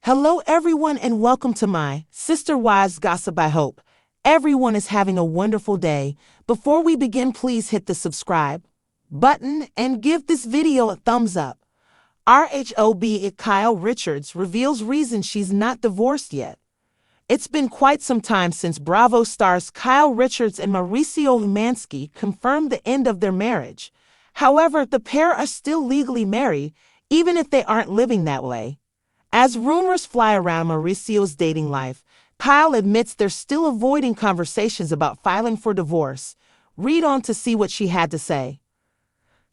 Hello everyone and welcome to my Sister Wives Gossip. I hope everyone is having a wonderful day. Before we begin, please hit the subscribe button and give this video a thumbs up. RHOBH Kyle Richards reveals reason she's not divorced yet. It's been quite some time since Bravo stars Kyle Richards and Mauricio Umansky confirmed the end of their marriage. However, the pair are still legally married, even if they aren't living that way. As rumors fly around Mauricio's dating life, Kyle admits they're still avoiding conversations about filing for divorce. Read on to see what she had to say.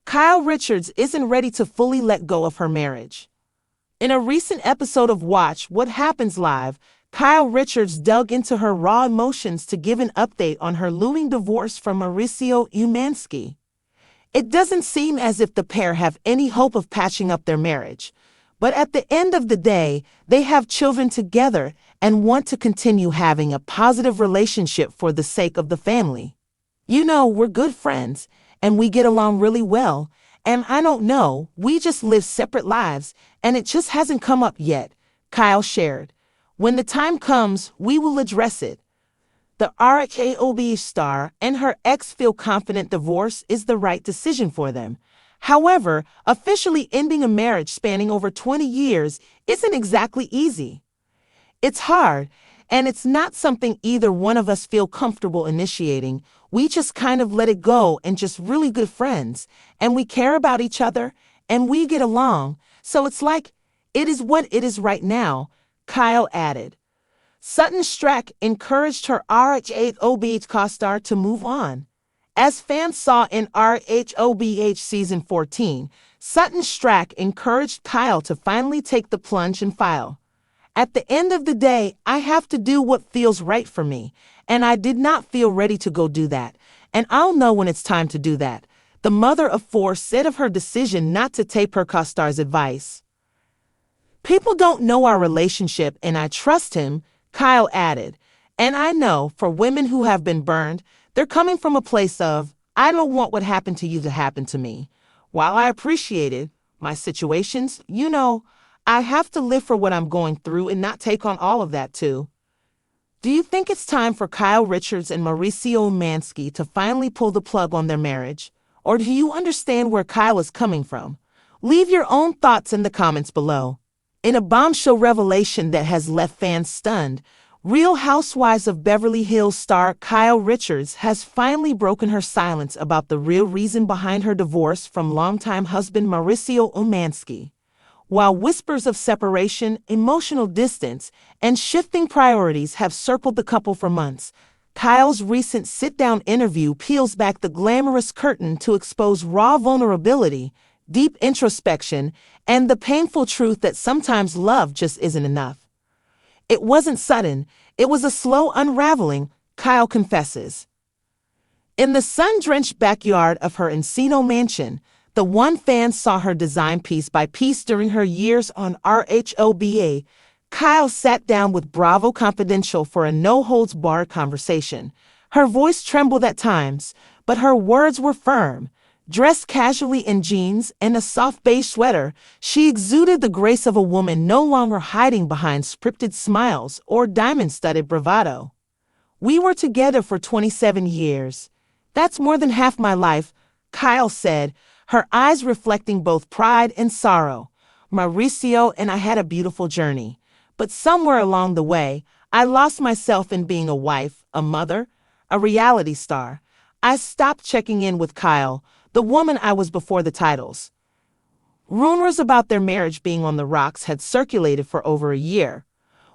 Kyle Richards isn't ready to fully let go of her marriage. In a recent episode of Watch What Happens Live, Kyle Richards dug into her raw emotions to give an update on her looming divorce from Mauricio Umansky. It doesn't seem as if the pair have any hope of patching up their marriage, but at the end of the day, they have children together and want to continue having a positive relationship for the sake of the family. You know, we're good friends, and we get along really well, and I don't know, we just live separate lives, and it just hasn't come up yet, Kyle shared. When the time comes, we will address it. The RHOBH star and her ex feel confident divorce is the right decision for them. However, officially ending a marriage spanning over 20 years isn't exactly easy. It's hard, and it's not something either one of us feel comfortable initiating. We just kind of let it go and just really good friends, and we care about each other, and we get along, so it's like, it is what it is right now, Kyle added. Sutton Strack encouraged her RHOBH co-star to move on. As fans saw in RHOBH Season 14, Sutton Strack encouraged Kyle to finally take the plunge and file. At the end of the day, I have to do what feels right for me, and I did not feel ready to go do that, and I'll know when it's time to do that, the mother of four said of her decision not to take her co-star's advice. People don't know our relationship, and I trust him, Kyle added, and I know, for women who have been burned, they're coming from a place of, I don't want what happened to you to happen to me. While I appreciated my situations, you know, I have to live for what I'm going through and not take on all of that too. Do you think it's time for Kyle Richards and Mauricio Umansky to finally pull the plug on their marriage? Or do you understand where Kyle is coming from? Leave your own thoughts in the comments below. In a bombshell revelation that has left fans stunned, Real Housewives of Beverly Hills star Kyle Richards has finally broken her silence about the real reason behind her divorce from longtime husband Mauricio Umansky. While whispers of separation, emotional distance, and shifting priorities have circled the couple for months, Kyle's recent sit-down interview peels back the glamorous curtain to expose raw vulnerability, deep introspection, and the painful truth that sometimes love just isn't enough. It wasn't sudden, it was a slow unraveling, Kyle confesses. In the sun-drenched backyard of her Encino mansion, the one fan saw her design piece by piece during her years on RHOBH, Kyle sat down with Bravo Confidential for a no-holds-barred conversation. Her voice trembled at times, but her words were firm. Dressed casually in jeans and a soft beige sweater, she exuded the grace of a woman no longer hiding behind scripted smiles or diamond-studded bravado. We were together for 27 years. That's more than half my life, Kyle said, her eyes reflecting both pride and sorrow. Mauricio and I had a beautiful journey, but somewhere along the way, I lost myself in being a wife, a mother, a reality star. I stopped checking in with Kyle, the woman I was before the titles. Rumors about their marriage being on the rocks had circulated for over a year.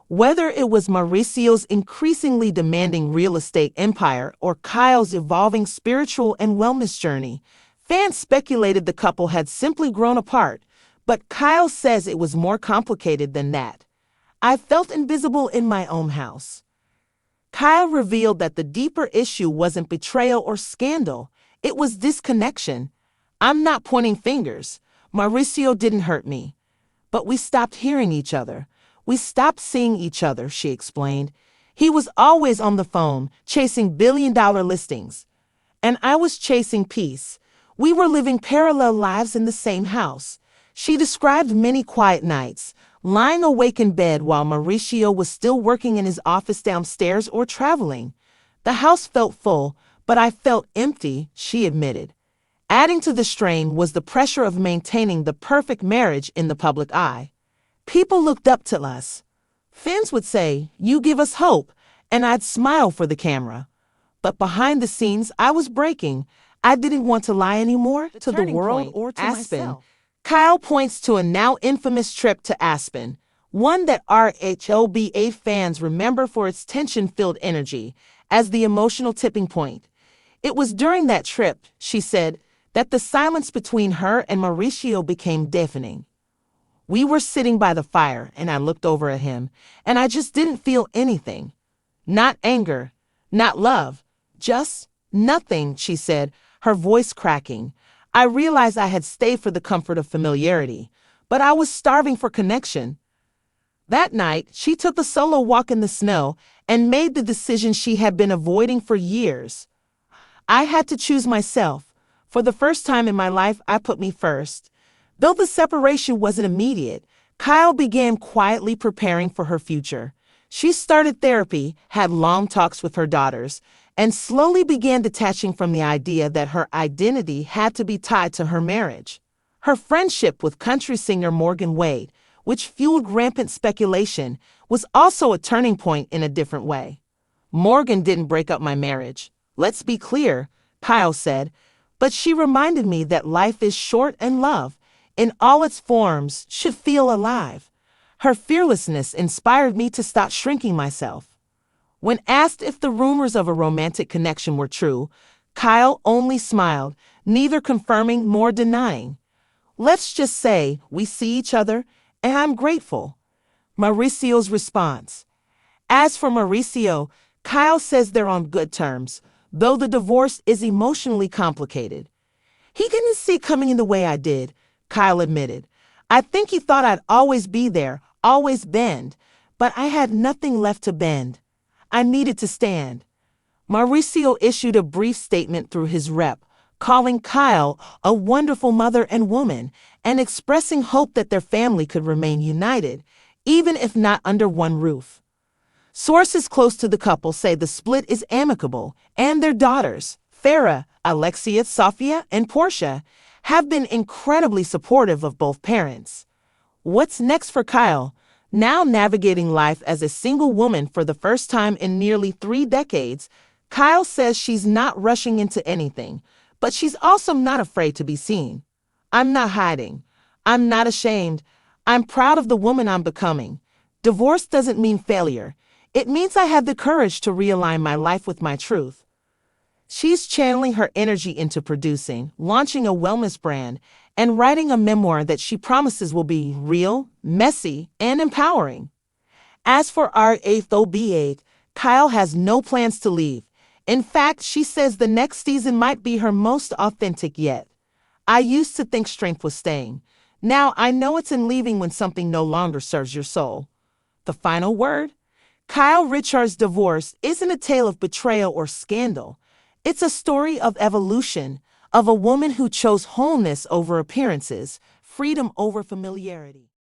Whether it was Mauricio's increasingly demanding real estate empire or Kyle's evolving spiritual and wellness journey, fans speculated the couple had simply grown apart, but Kyle says it was more complicated than that. I felt invisible in my own house. Kyle revealed that the deeper issue wasn't betrayal or scandal, it was disconnection. I'm not pointing fingers. Mauricio didn't hurt me. But we stopped hearing each other. We stopped seeing each other, she explained. He was always on the phone, chasing billion-dollar listings. And I was chasing peace. We were living parallel lives in the same house. She described many quiet nights, lying awake in bed while Mauricio was still working in his office downstairs or traveling. The house felt full, but I felt empty, she admitted. Adding to the strain was the pressure of maintaining the perfect marriage in the public eye. People looked up to us. Fans would say, "You give us hope," and I'd smile for the camera. But behind the scenes, I was breaking. I didn't want to lie anymore to the world or to myself. Kyle points to a now infamous trip to Aspen, one that RHOBH fans remember for its tension-filled energy, as the emotional tipping point. It was during that trip, she said, that the silence between her and Mauricio became deafening. We were sitting by the fire, and I looked over at him, and I just didn't feel anything. Not anger, not love, just nothing, she said, her voice cracking. I realized I had stayed for the comfort of familiarity, but I was starving for connection. That night, she took a solo walk in the snow and made the decision she had been avoiding for years. I had to choose myself. For the first time in my life, I put me first. Though the separation wasn't immediate, Kyle began quietly preparing for her future. She started therapy, had long talks with her daughters, and slowly began detaching from the idea that her identity had to be tied to her marriage. Her friendship with country singer Morgan Wade, which fueled rampant speculation, was also a turning point in a different way. Morgan didn't break up my marriage. Let's be clear, Kyle said, but she reminded me that life is short and love, in all its forms, should feel alive. Her fearlessness inspired me to stop shrinking myself. When asked if the rumors of a romantic connection were true, Kyle only smiled, neither confirming nor denying. "Let's just say we see each other, and I'm grateful." Mauricio's response. As for Mauricio, Kyle says they're on good terms, though the divorce is emotionally complicated. "He didn't see it coming in the way I did," Kyle admitted. "I think he thought I'd always be there, always bend, but I had nothing left to bend. I needed to stand." Mauricio issued a brief statement through his rep, calling Kyle a wonderful mother and woman, and expressing hope that their family could remain united, even if not under one roof. Sources close to the couple say the split is amicable, and their daughters, Farah, Alexia, Sofia, and Portia, have been incredibly supportive of both parents. What's next for Kyle? Now navigating life as a single woman for the first time in nearly 3 decades, Kyle says she's not rushing into anything, but she's also not afraid to be seen. "I'm not hiding. I'm not ashamed. I'm proud of the woman I'm becoming. Divorce doesn't mean failure. It means I have the courage to realign my life with my truth." She's channeling her energy into producing, launching a wellness brand, and writing a memoir that she promises will be real, messy, and empowering. As for RHOBH, Kyle has no plans to leave. In fact, she says the next season might be her most authentic yet. "I used to think strength was staying. Now I know it's in leaving when something no longer serves your soul." The final word? Kyle Richards' divorce isn't a tale of betrayal or scandal. It's a story of evolution, of a woman who chose wholeness over appearances, freedom over familiarity.